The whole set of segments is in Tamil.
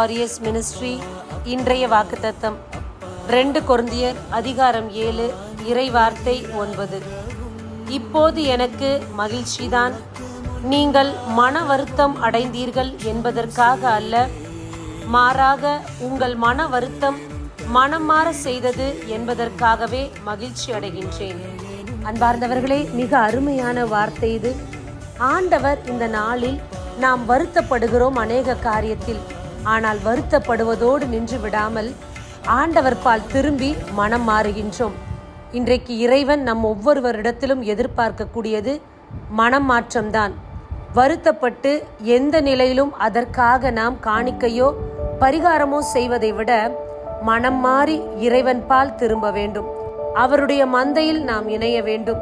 Warriors ministry. இன்றைய வாக்குத்தத்தம் 2 கொரிந்தியர் அதிகாரம் 7 இறை வார்த்தை 9. இப்போது எனக்கு மகிழ்ச்சிதான், நீங்கள் மன வருத்தம் அடைந்தீர்கள் என்பதற்காக அல்ல, மாறாக உங்கள் மன வருத்தம் மனம் மாற செய்தது என்பதற்காகவே மகிழ்ச்சி அடைகின்றேன். அன்பார்ந்தவர்களே, மிக அருமையான வார்த்தை இது. ஆண்டவர் இந்த நாளில் நாம் வருத்தப்படுகிறோம் அநேக காரியத்தில், ஆனால் வருத்தப்படுவதோடு நின்று விடாமல் ஆண்டவர் பால் திரும்பி மனம் மாறுகின்றோம். இன்றைக்கு இறைவன் நம் ஒவ்வொருவரிடத்திலும் எதிர்பார்க்கக்கூடியது மனம் மாற்றம்தான். வருத்தப்பட்டு எந்த நிலையிலும் அதற்காக நாம் காணிக்கையோ பரிகாரமோ செய்வதை விட மனம் மாறி இறைவன் பால் திரும்ப வேண்டும். அவருடைய மந்தையில் நாம் இணைய வேண்டும்.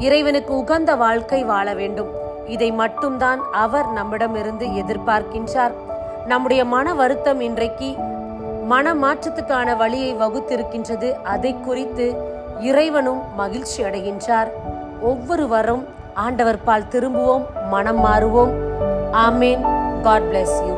இறைவனுக்கு உகந்த வாழ்க்கை வாழ வேண்டும். இதை மட்டும்தான் அவர் நம்மிடமிருந்து எதிர்பார்க்கின்றார். நம்முடைய மன வருத்தம் இன்றைக்கு மன மாற்றத்துக்கான வழியை வகுத்திருக்கின்றது. அதை குறித்து இறைவனும் மகிழ்ச்சி அடைகின்றார். ஒவ்வொருவரும் ஆண்டவர் பால் திரும்புவோம், மனம் மாறுவோம். ஆமேன். God bless you.